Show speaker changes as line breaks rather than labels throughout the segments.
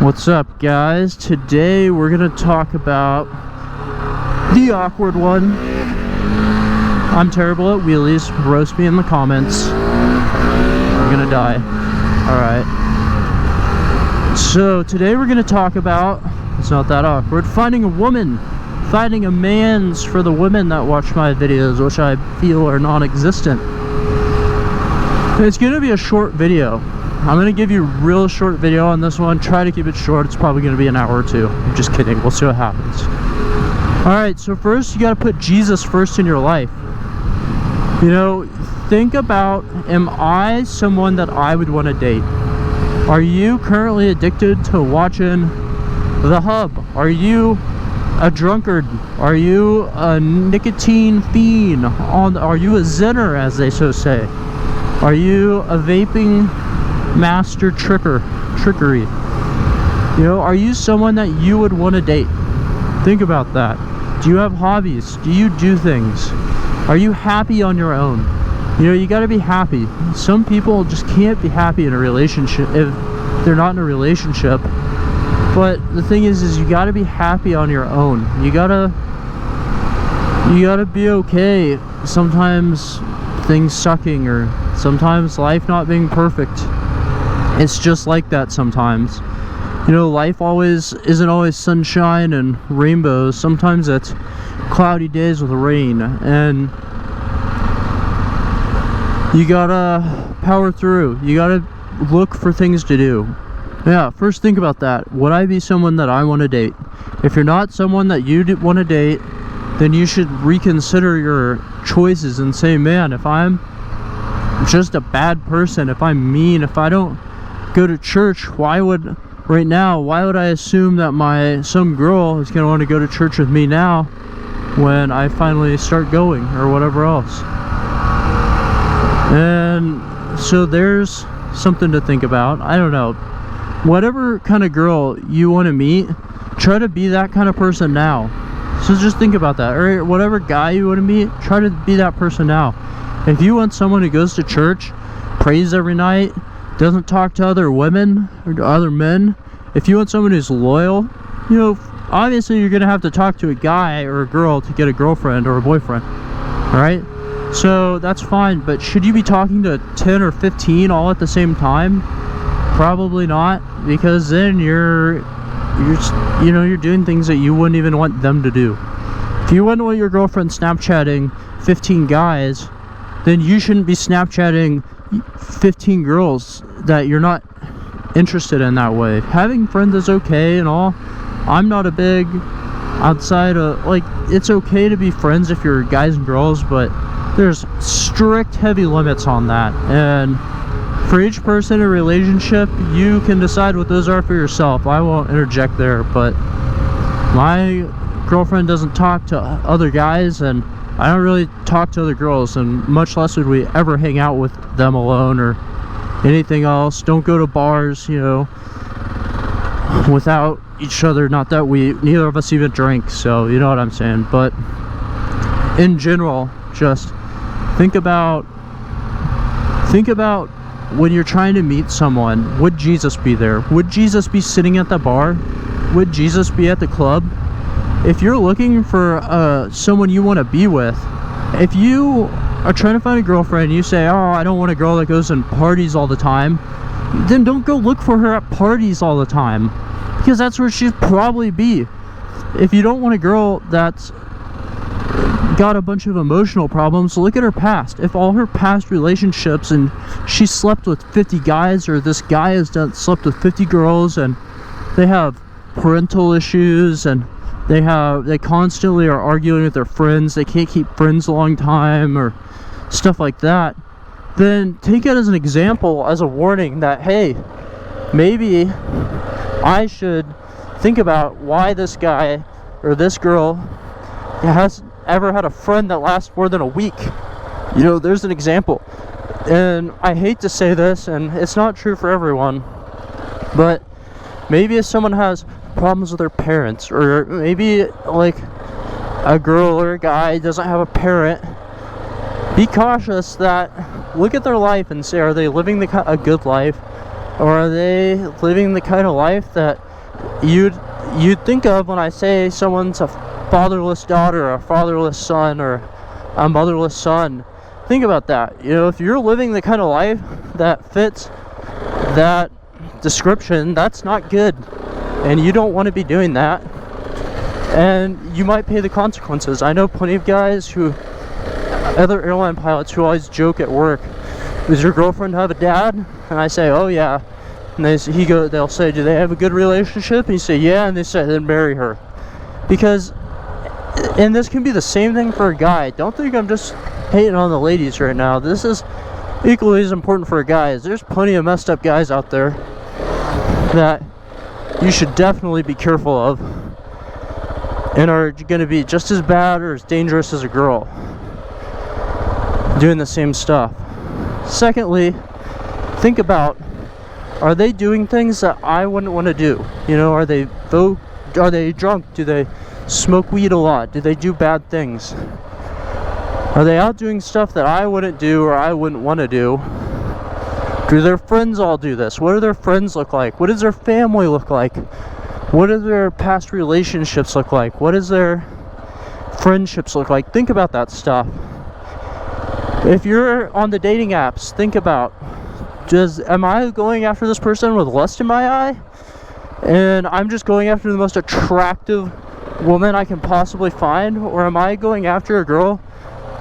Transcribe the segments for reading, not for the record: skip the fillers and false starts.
What's up, guys? Today we're gonna talk about the awkward one. I'm terrible at wheelies. Roast me in the comments. I'm gonna die. Alright. So today we're gonna talk about, it's not that awkward, finding a woman. Finding a man's for the women that watch my videos, which I feel are non-existent. It's gonna be a short video. I'm gonna give you a real short video on this one. Try to keep it short. It's probably gonna be an hour or two. I'm just kidding. We'll see what happens. Alright, so first you gotta put Jesus first in your life. You know, think about, am I someone that I would want to date? Are you currently addicted to watching The Hub? Are you a drunkard? Are you a nicotine fiend? Are you a zenner, as they so say? Are you a vaping master trickery? You know, are you someone that you would want to date? Think about that. Do you have hobbies? Do you do things? Are you happy on your own? You know, you got to be happy. Some people just can't be happy in a relationship if they're not in a relationship. But the thing is you got to be happy on your own. You gotta be okay sometimes things sucking, or sometimes life not being perfect. It's just like that sometimes. You know, life isn't always sunshine and rainbows. Sometimes it's cloudy days with rain, and you gotta power through. You gotta look for things to do. Yeah, first think about that. Would I be someone that I want to date? If you're not someone that you want to date, then you should reconsider your choices and say, man, if I'm just a bad person, if I'm mean, if I don't go to church, why would I assume that some girl is going to want to go to church with me now when I finally start going, or whatever else? And so there's something to think about. I don't know. Whatever kind of girl you want to meet, try to be that kind of person now. So just think about that. Or whatever guy you want to meet, try to be that person now. If you want someone who goes to church, prays every night, doesn't talk to other women or to other men, if you want someone who's loyal, you know, obviously you're going to have to talk to a guy or a girl to get a girlfriend or a boyfriend. Alright? So that's fine, but should you be talking to 10 or 15 all at the same time? Probably not, because then you're doing things that you wouldn't even want them to do. If you wouldn't want your girlfriend Snapchatting 15 guys, then you shouldn't be Snapchatting 15 girls that you're not interested in that way. Having friends is okay and all. I'm not a big outside of, like, it's okay to be friends if you're guys and girls, but there's strict heavy limits on that. And for each person in a relationship, you can decide what those are for yourself. I won't interject there, but my girlfriend doesn't talk to other guys, and I don't really talk to other girls, and much less would we ever hang out with them alone or anything else. Don't go to bars, you know, without each other. Not that neither of us even drink, so you know what I'm saying. But in general, just think about when you're trying to meet someone, would Jesus be there? Would Jesus be sitting at the bar? Would Jesus be at the club? If you're looking for someone you want to be with, if you are trying to find a girlfriend and you say, oh, I don't want a girl that goes and parties all the time, then don't go look for her at parties all the time, because that's where she'd probably be. If you don't want a girl that's got a bunch of emotional problems, look at her past. If all her past relationships, and she slept with 50 guys, or this guy has slept with 50 girls, and they have parental issues, and they constantly are arguing with their friends, they can't keep friends a long time, or stuff like that, then take it as an example, as a warning that, hey, maybe I should think about why this guy or this girl has ever had a friend that lasts more than a week. You know, there's an example. And I hate to say this, and it's not true for everyone, but maybe if someone has problems with their parents, or maybe like a girl or a guy doesn't have a parent, be cautious. That look at their life and say, are they living a good life, or are they living the kind of life that you'd think of when I say someone's a fatherless daughter, or a fatherless son, or a motherless son. Think about that. You know, if you're living the kind of life that fits that description, that's not good, and you don't want to be doing that, and you might pay the consequences. I know plenty of guys who, other airline pilots, who always joke at work, does your girlfriend have a dad? And I say, oh yeah. And they'll say, do they have a good relationship? And you say, yeah. And they say, then marry her. Because, and this can be the same thing for a guy. Don't think I'm just hating on the ladies right now. This is equally as important for guys. There's plenty of messed up guys out there that you should definitely be careful of, and are going to be just as bad or as dangerous as a girl doing the same stuff. Secondly, think about, are they doing things that I wouldn't want to do? You know, are they drunk? Do they smoke weed a lot? Do they do bad things? Are they out doing stuff that I wouldn't do or I wouldn't want to do? Do their friends all do this? What do their friends look like? What does their family look like? What do their past relationships look like? What does their friendships look like? Think about that stuff. If you're on the dating apps, think about, am I going after this person with lust in my eye? And I'm just going after the most attractive woman I can possibly find? Or am I going after a girl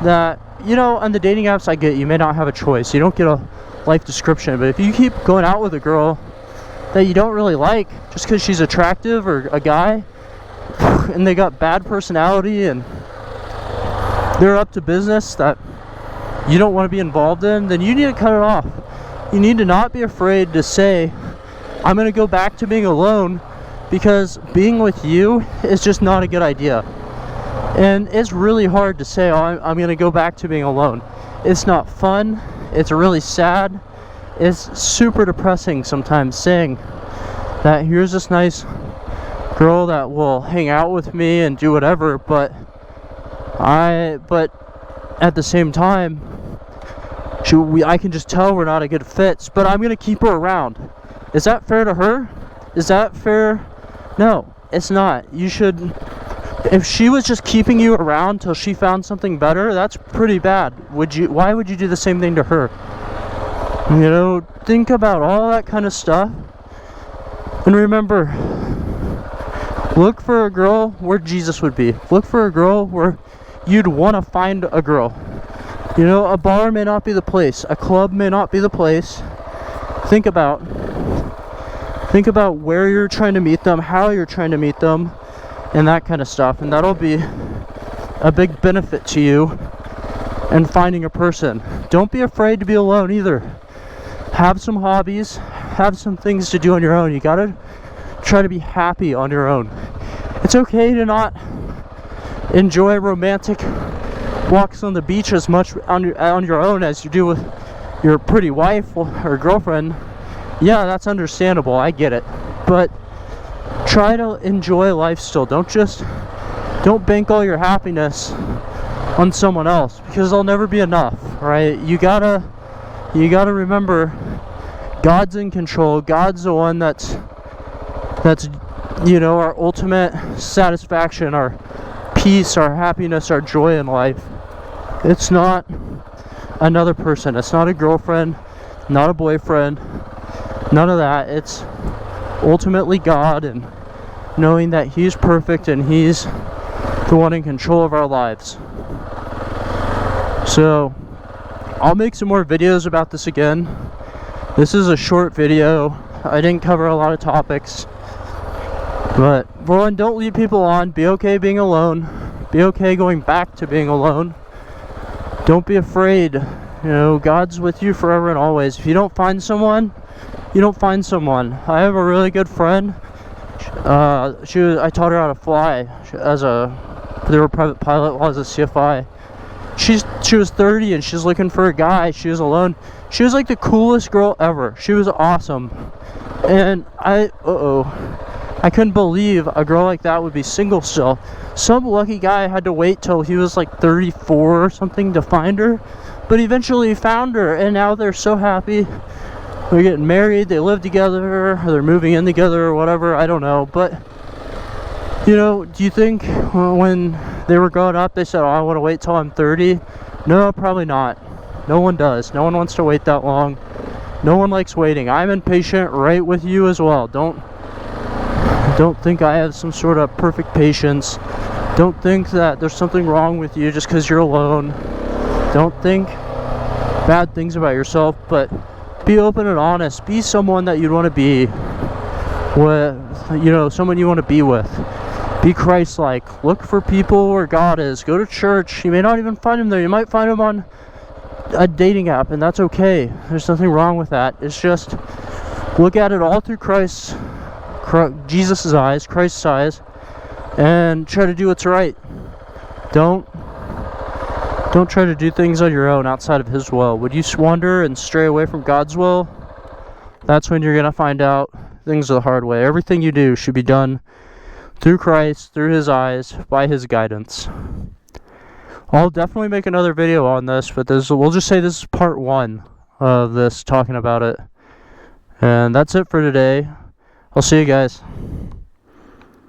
that, you know, on the dating apps, I get you may not have a choice. You don't get a life description. But if you keep going out with a girl that you don't really like just because she's attractive, or a guy, and they got bad personality and they're up to business that you don't want to be involved in, then you need to cut it off. You need to not be afraid to say, I'm going to go back to being alone, because being with you is just not a good idea. And it's really hard to say, oh, I'm going to go back to being alone. It's not fun. It's really sad. It's super depressing sometimes saying that here's this nice girl that will hang out with me and do whatever, but at the same time, I can just tell we're not a good fit, but I'm going to keep her around. Is that fair to her? Is that fair? No, it's not. You should, if she was just keeping you around till she found something better, that's pretty bad. Why would you do the same thing to her? You know, think about all that kind of stuff. And remember, look for a girl where Jesus would be. Look for a girl where you'd want to find a girl. You know, a bar may not be the place. A club may not be the place. Think about where you're trying to meet them, how you're trying to meet them, and that kind of stuff. And that'll be a big benefit to you in finding a person. Don't be afraid to be alone either. Have some hobbies. Have some things to do on your own. You gotta try to be happy on your own. It's okay to not enjoy romantic walks on the beach as much on your own as you do with your pretty wife or girlfriend. Yeah, that's understandable. I get it. But try to enjoy life still. Don't bank all your happiness on someone else, because they'll never be enough, right? You gotta remember, God's in control. God's the one that's you know, our ultimate satisfaction, our peace, our happiness, our joy in life. It's not another person. It's not a girlfriend, not a boyfriend, none of that. It's ultimately God, and knowing that He's perfect and He's the one in control of our lives. So I'll make some more videos about this again. This is a short video. I didn't cover a lot of topics. But for one, don't lead people on. Be okay being alone. Be okay going back to being alone. Don't be afraid. You know, God's with you forever and always. If you don't find someone, you don't find someone. I have a really good friend. I taught her how to fly they were a private pilot while I was a CFI. She was 30 and she's looking for a guy. She was alone. She was like the coolest girl ever. She was awesome. And I couldn't believe a girl like that would be single still. Some lucky guy had to wait till he was like 34 or something to find her, but eventually he found her, and now they're so happy. they're getting married, they live together, or they're moving in together or whatever, I don't know. But you know, do you think when they were growing up they said, oh, I want to wait till I'm 30? No, probably not. No one does. No one wants to wait that long. No one likes waiting. I'm impatient right with you as well. Don't think I have some sort of perfect patience. Don't think that there's something wrong with you just because you're alone. Don't think bad things about yourself, but be open and honest. Be someone that you'd want to be with, you know, someone you want to be with. Be Christ-like. Look for people where God is. Go to church. You may not even find him there. You might find him on a dating app, and that's okay. There's nothing wrong with that. It's just look at it all through Jesus' eyes, Christ's eyes, and try to do what's right. Don't try to do things on your own outside of his will. Would you wander and stray away from God's will? That's when you're gonna find out things the hard way. Everything you do should be done through Christ, through his eyes, by his guidance. I'll definitely make another video on this, but we'll just say this is part 1 of this, talking about it. And that's it for today. I'll see you guys.